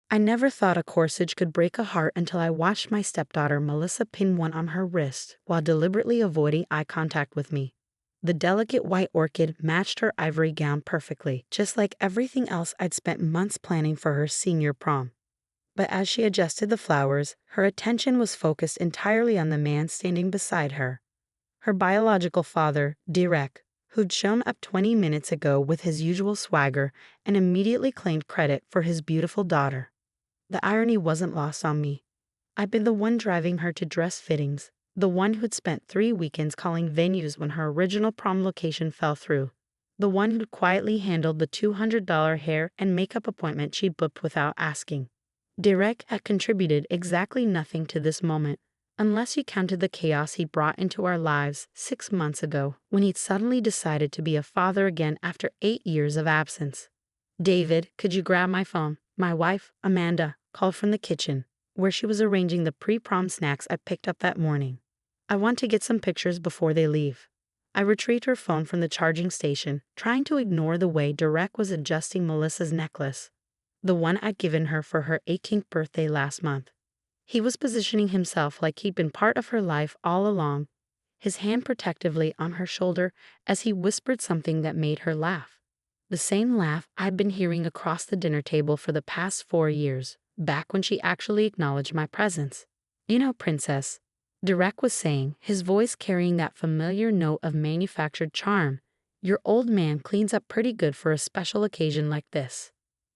I never thought a corsage could break a heart until I watched my stepdaughter Melissa pin one on her wrist while deliberately avoiding eye contact with me. The delicate white orchid matched her ivory gown perfectly, just like everything else I'd spent months planning for her senior prom. But as she adjusted the flowers, her attention was focused entirely on the man standing beside her. Her biological father, Derek, who'd shown up 20 minutes ago with his usual swagger and immediately claimed credit for his beautiful daughter. The irony wasn't lost on me. I'd been the one driving her to dress fittings, the one who'd spent 3 weekends calling venues when her original prom location fell through, the one who'd quietly handled the $200 hair and makeup appointment she booked without asking. Derek had contributed exactly nothing to this moment, unless you counted the chaos he brought into our lives 6 months ago when he'd suddenly decided to be a father again after 8 years of absence. "David, could you grab my phone?" My wife, Amanda, called from the kitchen, where she was arranging the pre-prom snacks I picked up that morning. "I want to get some pictures before they leave." I retrieved her phone from the charging station, trying to ignore the way Derek was adjusting Melissa's necklace, the one I'd given her for her 18th birthday last month. He was positioning himself like he'd been part of her life all along, his hand protectively on her shoulder as he whispered something that made her laugh. The same laugh I'd been hearing across the dinner table for the past 4 years, back when she actually acknowledged my presence. "You know, Princess," Derek was saying, his voice carrying that familiar note of manufactured charm, "your old man cleans up pretty good for a special occasion like this."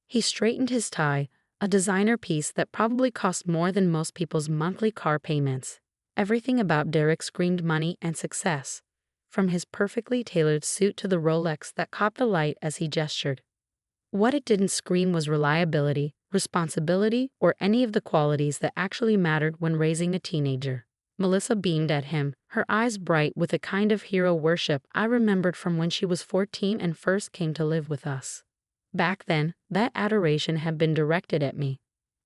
He straightened his tie, a designer piece that probably cost more than most people's monthly car payments. Everything about Derek screamed money and success, from his perfectly tailored suit to the Rolex that caught the light as he gestured. What it didn't scream was reliability, responsibility, or any of the qualities that actually mattered when raising a teenager. Melissa beamed at him, her eyes bright with a kind of hero worship I remembered from when she was 14 and first came to live with us. Back then, that adoration had been directed at me.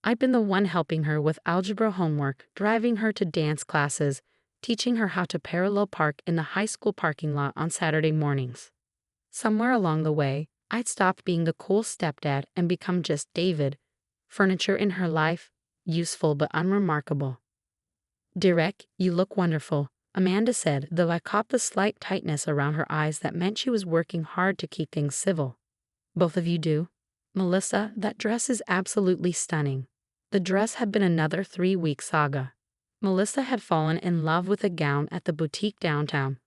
I'd been the one helping her with algebra homework, driving her to dance classes, teaching her how to parallel park in the high school parking lot on Saturday mornings. Somewhere along the way, I'd stopped being the cool stepdad and become just David, furniture in her life, useful but unremarkable. "Derek, you look wonderful," Amanda said, though I caught the slight tightness around her eyes that meant she was working hard to keep things civil. "Both of you do." "Melissa, that dress is absolutely stunning." The dress had been another 3-week saga. Melissa had fallen in love with a gown at the boutique downtown.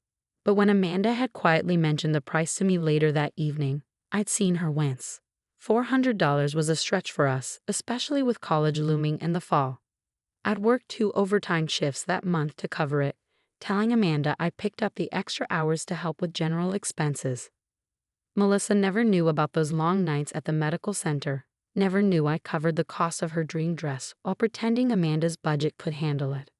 But when Amanda had quietly mentioned the price to me later that evening, I'd seen her wince. $400 was a stretch for us, especially with college looming in the fall. I'd worked 2 overtime shifts that month to cover it, telling Amanda I picked up the extra hours to help with general expenses. Melissa never knew about those long nights at the medical center, never knew I covered the cost of her dream dress while pretending Amanda's budget could handle it.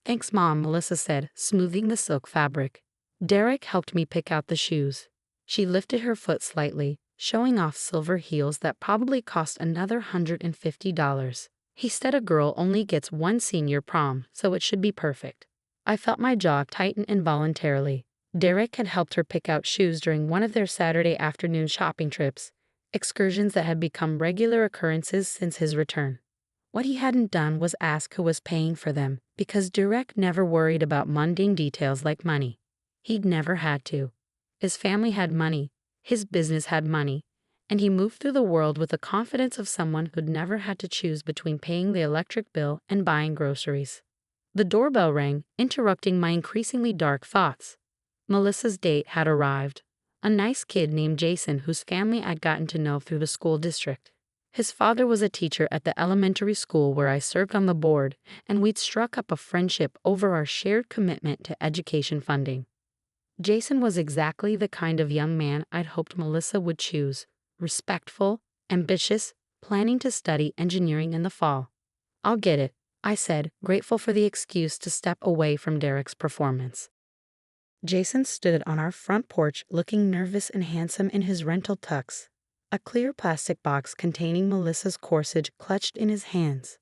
"Thanks, Mom," Melissa said, smoothing the silk fabric. Derek helped me pick out the shoes. She lifted her foot slightly, showing off silver heels that probably cost another $150. "He said a girl only gets one senior prom, so it should be perfect." I felt my jaw tighten involuntarily. Derek had helped her pick out shoes during one of their Saturday afternoon shopping trips, excursions that had become regular occurrences since his return. What he hadn't done was ask who was paying for them, because Derek never worried about mundane details like money. He'd never had to. His family had money, his business had money, and he moved through the world with the confidence of someone who'd never had to choose between paying the electric bill and buying groceries. The doorbell rang, interrupting my increasingly dark thoughts. Melissa's date had arrived. A nice kid named Jason whose family I'd gotten to know through the school district. His father was a teacher at the elementary school where I served on the board, and we'd struck up a friendship over our shared commitment to education funding. Jason was exactly the kind of young man I'd hoped Melissa would choose, respectful, ambitious, planning to study engineering in the fall. "I'll get it," I said, grateful for the excuse to step away from Derek's performance. Jason stood on our front porch looking nervous and handsome in his rental tux, a clear plastic box containing Melissa's corsage clutched in his hands.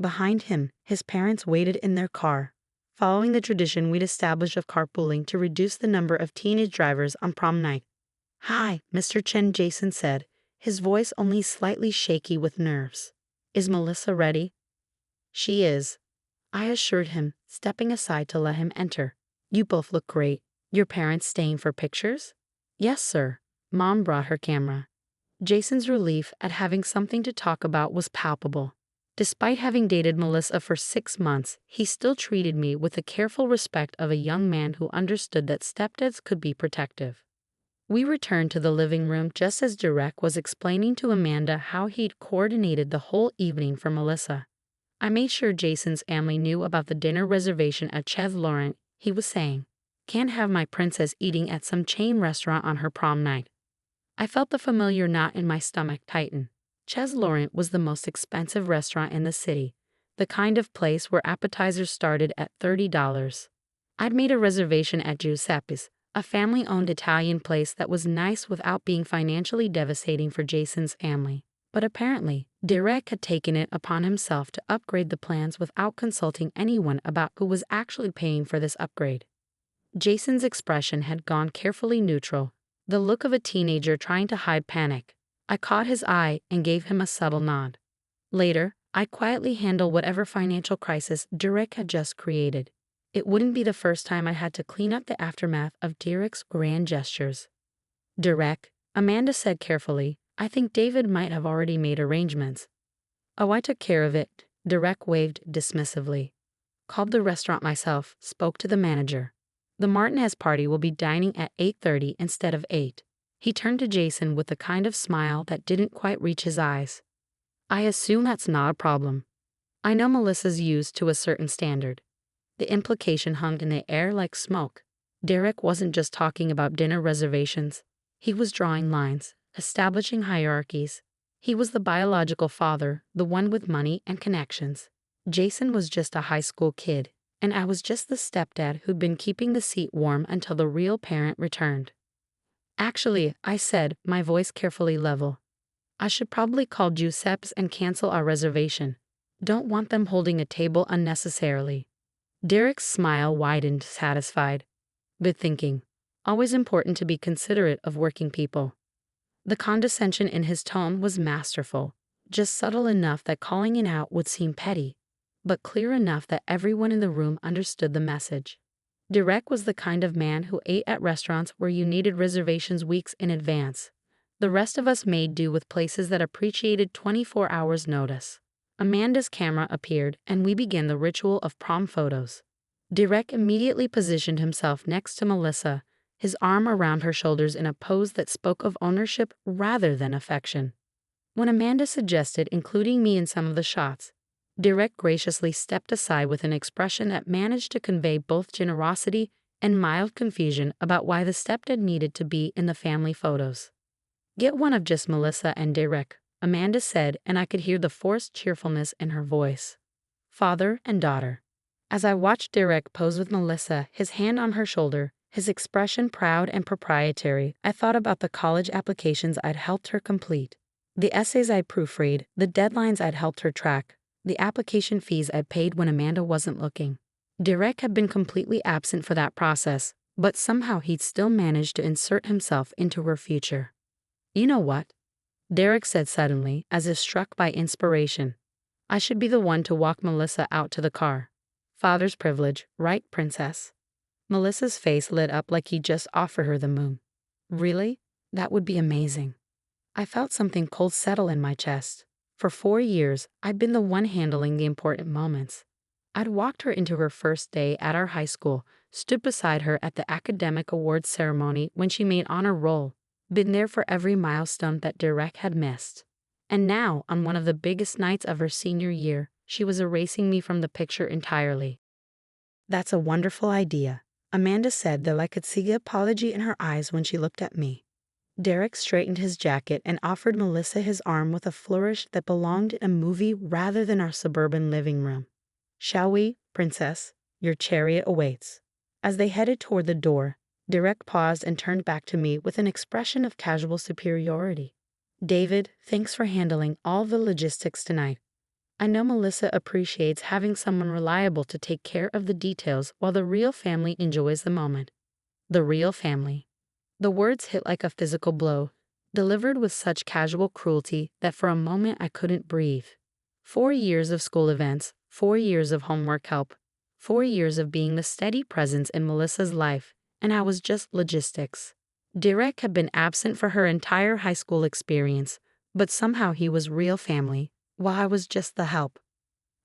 Behind him, his parents waited in their car, following the tradition we'd established of carpooling to reduce the number of teenage drivers on prom night. "Hi, Mr. Chen," Jason said, his voice only slightly shaky with nerves. Is Melissa ready? She is, I assured him, stepping aside to let him enter. You both look great. Your parents staying for pictures? Yes, sir. Mom brought her camera. Jason's relief at having something to talk about was palpable. Despite having dated Melissa for 6 months, he still treated me with the careful respect of a young man who understood that stepdads could be protective. We returned to the living room just as Derek was explaining to Amanda how he'd coordinated the whole evening for Melissa. I made sure Jason's family knew about the dinner reservation at Chef Laurent. He was saying, "Can't have my princess eating at some chain restaurant on her prom night." I felt the familiar knot in my stomach tighten. Chez Laurent was the most expensive restaurant in the city, the kind of place where appetizers started at $30. I'd made a reservation at Giuseppe's, a family-owned Italian place that was nice without being financially devastating for Jason's family. But apparently, Derek had taken it upon himself to upgrade the plans without consulting anyone about who was actually paying for this upgrade. Jason's expression had gone carefully neutral, the look of a teenager trying to hide panic. I caught his eye and gave him a subtle nod. Later, I'd quietly handle whatever financial crisis Derek had just created. It wouldn't be the first time I had to clean up the aftermath of Derek's grand gestures. Derek, Amanda said carefully, I think David might have already made arrangements. Oh, I took care of it, Derek waved dismissively. Called the restaurant myself, spoke to the manager. The Martinez party will be dining at 8:30 instead of 8. He turned to Jason with a kind of smile that didn't quite reach his eyes. I assume that's not a problem. I know Melissa's used to a certain standard. The implication hung in the air like smoke. Derek wasn't just talking about dinner reservations. He was drawing lines, establishing hierarchies. He was the biological father, the one with money and connections. Jason was just a high school kid, and I was just the stepdad who'd been keeping the seat warm until the real parent returned. Actually, I said, my voice carefully level. I should probably call Giuseppe's and cancel our reservation. Don't want them holding a table unnecessarily. Derek's smile widened, satisfied. Good thinking. Always important to be considerate of working people. The condescension in his tone was masterful, just subtle enough that calling it out would seem petty, but clear enough that everyone in the room understood the message. Derek was the kind of man who ate at restaurants where you needed reservations weeks in advance. The rest of us made do with places that appreciated 24 hours notice. Amanda's camera appeared, and we began the ritual of prom photos. Derek immediately positioned himself next to Melissa, his arm around her shoulders in a pose that spoke of ownership rather than affection. When Amanda suggested including me in some of the shots, Derek graciously stepped aside with an expression that managed to convey both generosity and mild confusion about why the stepdad needed to be in the family photos. Get one of just Melissa and Derek, Amanda said, and I could hear the forced cheerfulness in her voice. Father and daughter. As I watched Derek pose with Melissa, his hand on her shoulder, his expression proud and proprietary, I thought about the college applications I'd helped her complete, the essays I'd proofread, the deadlines I'd helped her track, the application fees I'd paid when Amanda wasn't looking. Derek had been completely absent for that process, but somehow he'd still managed to insert himself into her future. You know what? Derek said suddenly, as if struck by inspiration. I should be the one to walk Melissa out to the car. Father's privilege, right, princess? Melissa's face lit up like he'd just offered her the moon. Really? That would be amazing. I felt something cold settle in my chest. For 4 years, I'd been the one handling the important moments. I'd walked her into her first day at our high school, stood beside her at the academic awards ceremony when she made honor roll, been there for every milestone that Derek had missed. And now, on one of the biggest nights of her senior year, she was erasing me from the picture entirely. That's a wonderful idea, Amanda said, though I could see the apology in her eyes when she looked at me. Derek straightened his jacket and offered Melissa his arm with a flourish that belonged in a movie rather than our suburban living room. Shall we, princess? Your chariot awaits. As they headed toward the door, Derek paused and turned back to me with an expression of casual superiority. David, thanks for handling all the logistics tonight. I know Melissa appreciates having someone reliable to take care of the details while the real family enjoys the moment. The real family. The words hit like a physical blow, delivered with such casual cruelty that for a moment I couldn't breathe. 4 years of school events, 4 years of homework help, 4 years of being the steady presence in Melissa's life, and I was just logistics. Derek had been absent for her entire high school experience, but somehow he was real family, while I was just the help.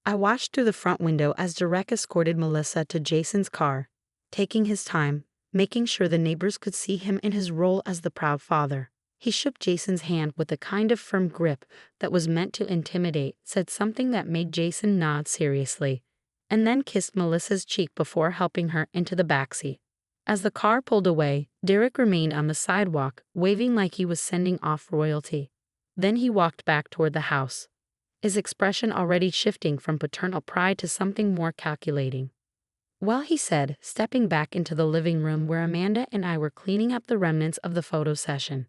I watched through the front window as Derek escorted Melissa to Jason's car, taking his time, making sure the neighbors could see him in his role as the proud father. He shook Jason's hand with a kind of firm grip that was meant to intimidate, said something that made Jason nod seriously, and then kissed Melissa's cheek before helping her into the backseat. As the car pulled away, Derek remained on the sidewalk, waving like he was sending off royalty. Then he walked back toward the house, his expression already shifting from paternal pride to something more calculating. Well, he said, stepping back into the living room where Amanda and I were cleaning up the remnants of the photo session.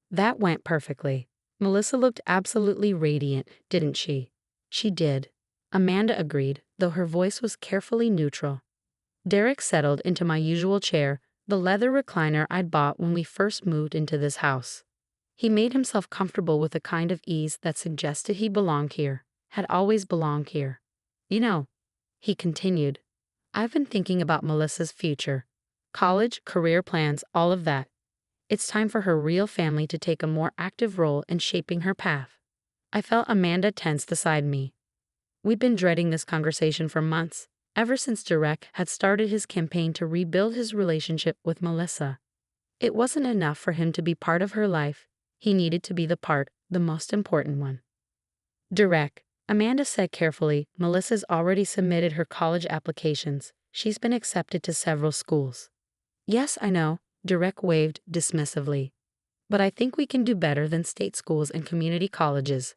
That went perfectly. Melissa looked absolutely radiant, didn't she? She did. Amanda agreed, though her voice was carefully neutral. Derek settled into my usual chair, the leather recliner I'd bought when we first moved into this house. He made himself comfortable with a kind of ease that suggested he belonged here, had always belonged here. You know, he continued, I've been thinking about Melissa's future. College, career plans, all of that. It's time for her real family to take a more active role in shaping her path. I felt Amanda tense beside me. We'd been dreading this conversation for months, ever since Derek had started his campaign to rebuild his relationship with Melissa. It wasn't enough for him to be part of her life. He needed to be the most important one. Derek, Amanda said carefully, Melissa's already submitted her college applications. She's been accepted to several schools. Yes, I know, Derek waved dismissively. But I think we can do better than state schools and community colleges.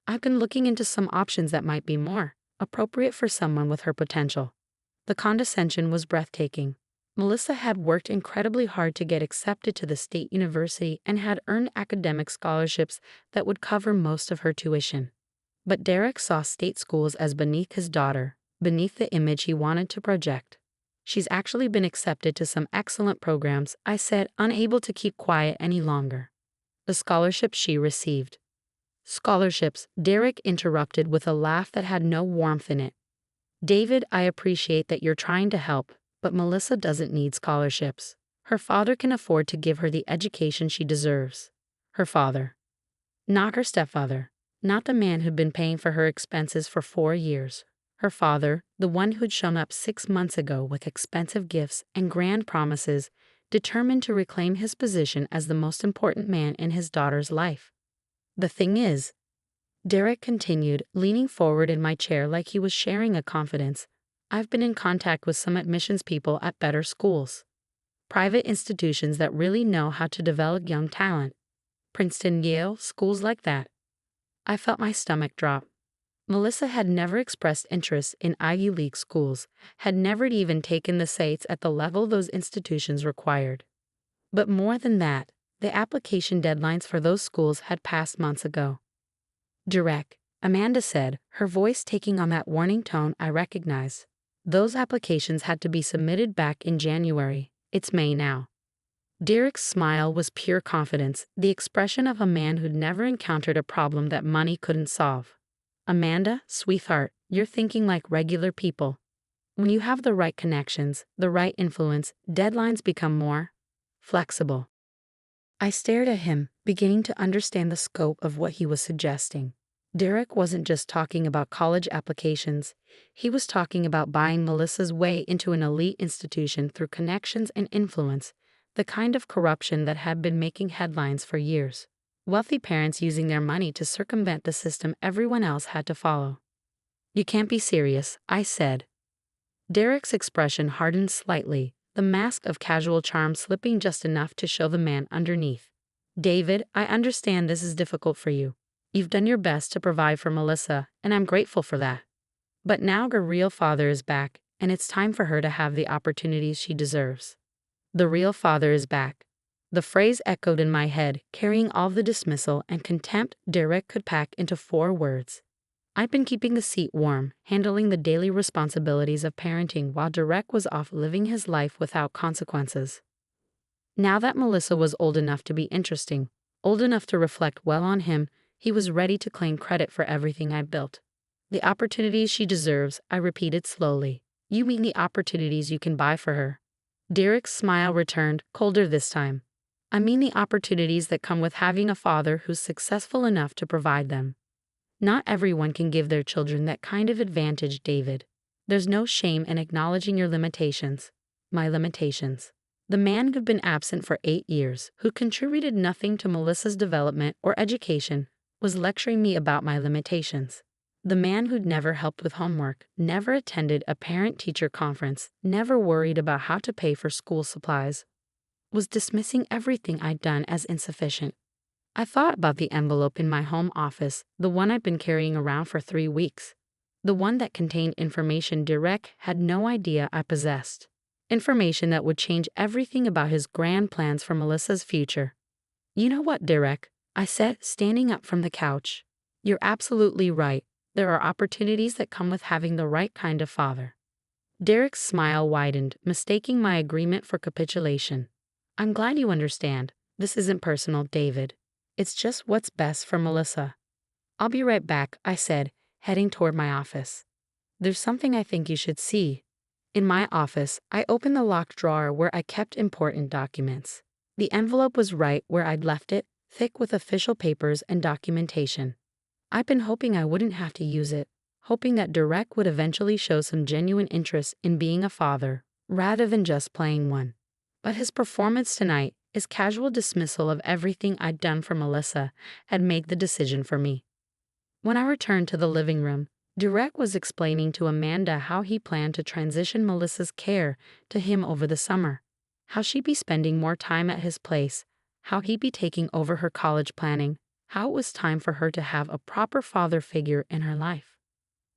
I've been looking into some options that might be more appropriate for someone with her potential. The condescension was breathtaking. Melissa had worked incredibly hard to get accepted to the state university and had earned academic scholarships that would cover most of her tuition. But Derek saw state schools as beneath his daughter, beneath the image he wanted to project. She's actually been accepted to some excellent programs, I said, unable to keep quiet any longer. The scholarships she received. Scholarships, Derek interrupted with a laugh that had no warmth in it. David, I appreciate that you're trying to help, but Melissa doesn't need scholarships. Her father can afford to give her the education she deserves. Her father. Not her stepfather. Not the man who'd been paying for her expenses for 4 years. Her father, the one who'd shown up 6 months ago with expensive gifts and grand promises, determined to reclaim his position as the most important man in his daughter's life. The thing is, Derek continued, leaning forward in my chair like he was sharing a confidence, I've been in contact with some admissions people at better schools. Private institutions that really know how to develop young talent. Princeton, Yale, schools like that. I felt my stomach drop. Melissa had never expressed interest in Ivy League schools, had never even taken the SATs at the level those institutions required. But more than that, the application deadlines for those schools had passed months ago. Derek, Amanda said, her voice taking on that warning tone I recognized. Those applications had to be submitted back in January. It's May now. Derek's smile was pure confidence, the expression of a man who'd never encountered a problem that money couldn't solve. Amanda, sweetheart, you're thinking like regular people. When you have the right connections, the right influence, deadlines become more flexible. I stared at him, beginning to understand the scope of what he was suggesting. Derek wasn't just talking about college applications. He was talking about buying Melissa's way into an elite institution through connections and influence, the kind of corruption that had been making headlines for years. Wealthy parents using their money to circumvent the system everyone else had to follow. You can't be serious, I said. Derek's expression hardened slightly, the mask of casual charm slipping just enough to show the man underneath. David, I understand this is difficult for you. You've done your best to provide for Melissa, and I'm grateful for that. But now her real father is back, and it's time for her to have the opportunities she deserves. The real father is back. The phrase echoed in my head, carrying all the dismissal and contempt Derek could pack into 4 words. I'd been keeping the seat warm, handling the daily responsibilities of parenting while Derek was off living his life without consequences. Now that Melissa was old enough to be interesting, old enough to reflect well on him, he was ready to claim credit for everything I built. The opportunities she deserves, I repeated slowly. You mean the opportunities you can buy for her? Derek's smile returned, colder this time. I mean the opportunities that come with having a father who's successful enough to provide them. Not everyone can give their children that kind of advantage, David. There's no shame in acknowledging your limitations. My limitations. The man who'd been absent for 8 years, who contributed nothing to Melissa's development or education, was lecturing me about my limitations. The man who'd never helped with homework, never attended a parent-teacher conference, never worried about how to pay for school supplies, was dismissing everything I'd done as insufficient. I thought about the envelope in my home office, the one I'd been carrying around for 3 weeks. The one that contained information Derek had no idea I possessed. Information that would change everything about his grand plans for Melissa's future. You know what, Derek? I said, standing up from the couch. You're absolutely right. There are opportunities that come with having the right kind of father. Derek's smile widened, mistaking my agreement for capitulation. I'm glad you understand. This isn't personal, David. It's just what's best for Melissa. I'll be right back, I said, heading toward my office. There's something I think you should see. In my office, I opened the locked drawer where I kept important documents. The envelope was right where I'd left it, thick with official papers and documentation. I'd been hoping I wouldn't have to use it, hoping that Derek would eventually show some genuine interest in being a father, rather than just playing one. But his performance tonight, his casual dismissal of everything I'd done for Melissa, had made the decision for me. When I returned to the living room, Derek was explaining to Amanda how he planned to transition Melissa's care to him over the summer, how she'd be spending more time at his place, how he'd be taking over her college planning, how it was time for her to have a proper father figure in her life.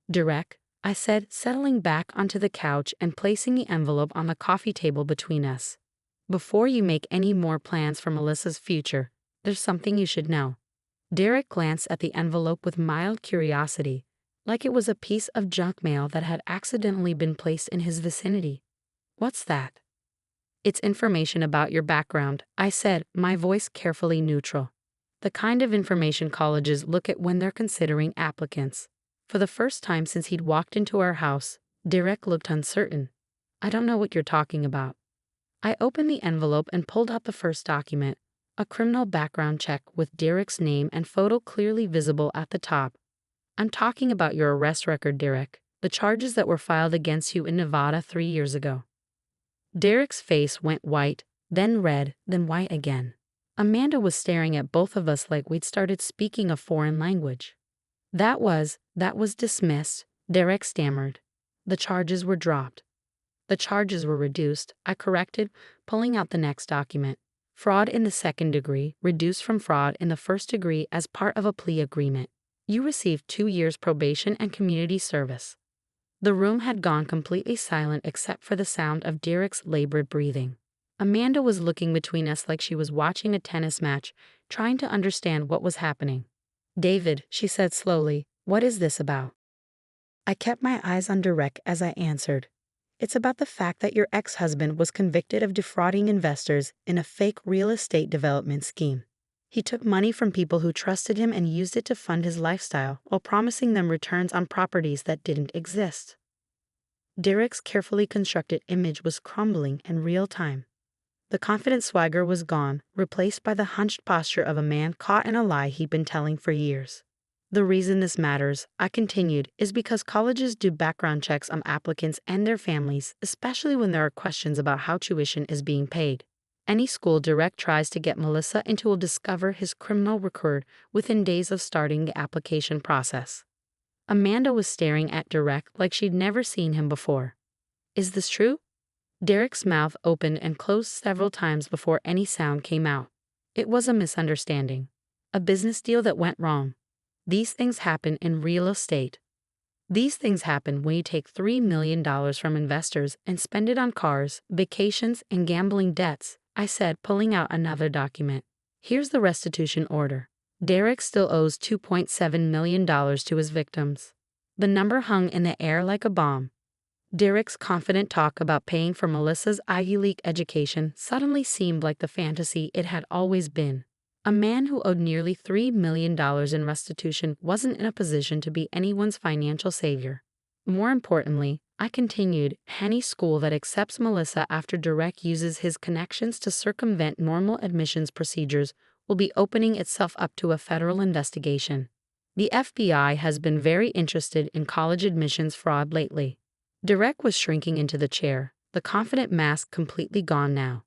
Derek, I said, settling back onto the couch and placing the envelope on the coffee table between us. Before you make any more plans for Melissa's future, there's something you should know. Derek glanced at the envelope with mild curiosity, like it was a piece of junk mail that had accidentally been placed in his vicinity. What's that? It's information about your background, I said, my voice carefully neutral. The kind of information colleges look at when they're considering applicants. For the first time since he'd walked into our house, Derek looked uncertain. I don't know what you're talking about. I opened the envelope and pulled out the first document, a criminal background check with Derek's name and photo clearly visible at the top. I'm talking about your arrest record, Derek, the charges that were filed against you in Nevada 3 years ago. Derek's face went white, then red, then white again. Amanda was staring at both of us like we'd started speaking a foreign language. That was dismissed, Derek stammered. The charges were dropped. The charges were reduced, I corrected, pulling out the next document. Fraud in the second degree, reduced from fraud in the first degree as part of a plea agreement. You received 2 years probation and community service. The room had gone completely silent except for the sound of Derek's labored breathing. Amanda was looking between us like she was watching a tennis match, trying to understand what was happening. David, she said slowly, what is this about? I kept my eyes on Derek as I answered. It's about the fact that your ex-husband was convicted of defrauding investors in a fake real estate development scheme. He took money from people who trusted him and used it to fund his lifestyle while promising them returns on properties that didn't exist. Derek's carefully constructed image was crumbling in real time. The confident swagger was gone, replaced by the hunched posture of a man caught in a lie he'd been telling for years. The reason this matters, I continued, is because colleges do background checks on applicants and their families, especially when there are questions about how tuition is being paid. Any school Derek tries to get Melissa into will discover his criminal record within days of starting the application process. Amanda was staring at Derek like she'd never seen him before. Is this true? Derek's mouth opened and closed several times before any sound came out. It was a misunderstanding. A business deal that went wrong. These things happen in real estate. These things happen when you take $3 million from investors and spend it on cars, vacations, and gambling debts, I said, pulling out another document. Here's the restitution order. Derek still owes $2.7 million to his victims. The number hung in the air like a bomb. Derek's confident talk about paying for Melissa's Ivy League education suddenly seemed like the fantasy it had always been. A man who owed nearly $3 million in restitution wasn't in a position to be anyone's financial savior. More importantly, I continued, any school that accepts Melissa after Derek uses his connections to circumvent normal admissions procedures will be opening itself up to a federal investigation. The FBI has been very interested in college admissions fraud lately. Derek was shrinking into the chair, the confident mask completely gone now.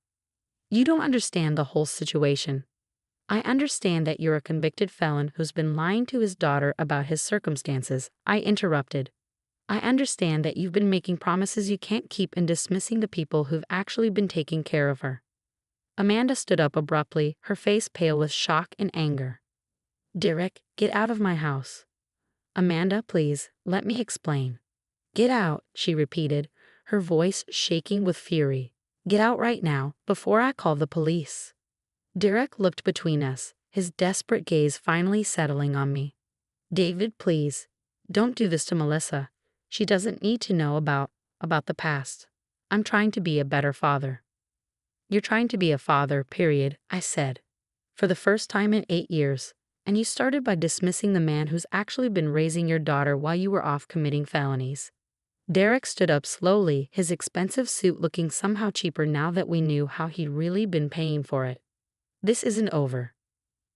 You don't understand the whole situation. I understand that you're a convicted felon who's been lying to his daughter about his circumstances, I interrupted. I understand that you've been making promises you can't keep and dismissing the people who've actually been taking care of her. Amanda stood up abruptly, her face pale with shock and anger. Derek, get out of my house. Amanda, please, let me explain. Get out, she repeated, her voice shaking with fury. Get out right now, before I call the police. Derek looked between us, his desperate gaze finally settling on me. David, please, don't do this to Melissa. She doesn't need to know about the past. I'm trying to be a better father. You're trying to be a father, period, I said. For the first time in 8 years. And you started by dismissing the man who's actually been raising your daughter while you were off committing felonies. Derek stood up slowly, his expensive suit looking somehow cheaper now that we knew how he'd really been paying for it. This isn't over.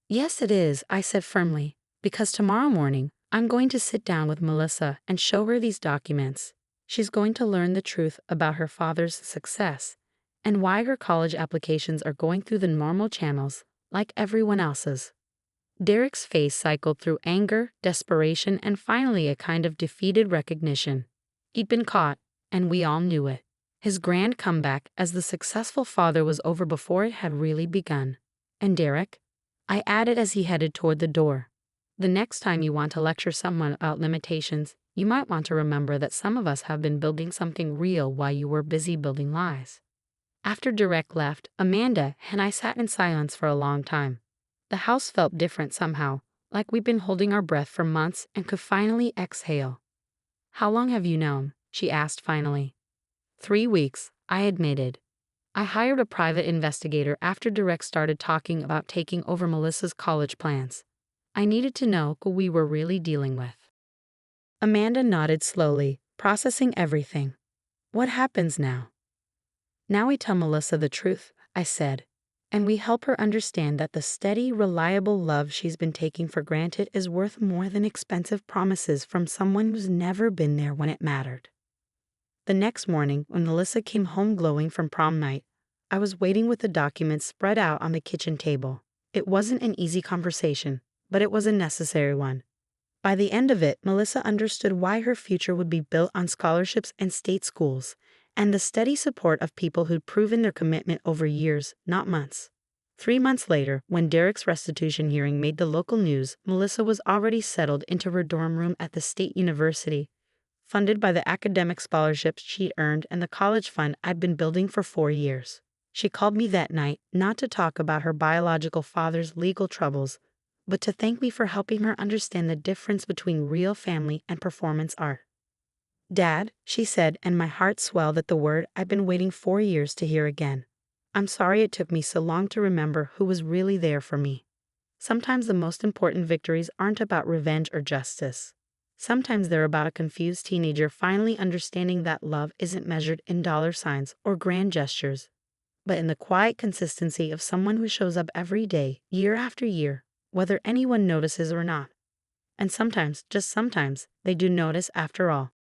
Yes, it is, I said firmly, because tomorrow morning, I'm going to sit down with Melissa and show her these documents. She's going to learn the truth about her father's success and why her college applications are going through the normal channels, like everyone else's. Derek's face cycled through anger, desperation, and finally a kind of defeated recognition. He'd been caught, and we all knew it. His grand comeback as the successful father was over before it had really begun. And Derek? I added as he headed toward the door. The next time you want to lecture someone about limitations, you might want to remember that some of us have been building something real while you were busy building lies. After Derek left, Amanda and I sat in silence for a long time. The house felt different somehow, like we'd been holding our breath for months and could finally exhale. How long have you known? She asked finally. 3 weeks, I admitted. I hired a private investigator after Derek started talking about taking over Melissa's college plans. I needed to know who we were really dealing with. Amanda nodded slowly, processing everything. What happens now? Now we tell Melissa the truth, I said. And we help her understand that the steady, reliable love she's been taking for granted is worth more than expensive promises from someone who's never been there when it mattered. The next morning, when Melissa came home glowing from prom night, I was waiting with the documents spread out on the kitchen table. It wasn't an easy conversation, but it was a necessary one. By the end of it, Melissa understood why her future would be built on scholarships and state schools, and the steady support of people who'd proven their commitment over years, not months. 3 months later, when Derek's restitution hearing made the local news, Melissa was already settled into her dorm room at the state university, funded by the academic scholarships she'd earned and the college fund I'd been building for 4 years. She called me that night, not to talk about her biological father's legal troubles, but to thank me for helping her understand the difference between real family and performance art. Dad, she said, and my heart swelled at the word I'd been waiting 4 years to hear again. I'm sorry it took me so long to remember who was really there for me. Sometimes the most important victories aren't about revenge or justice. Sometimes they're about a confused teenager finally understanding that love isn't measured in dollar signs or grand gestures, but in the quiet consistency of someone who shows up every day, year after year, whether anyone notices or not. And sometimes, just sometimes, they do notice after all.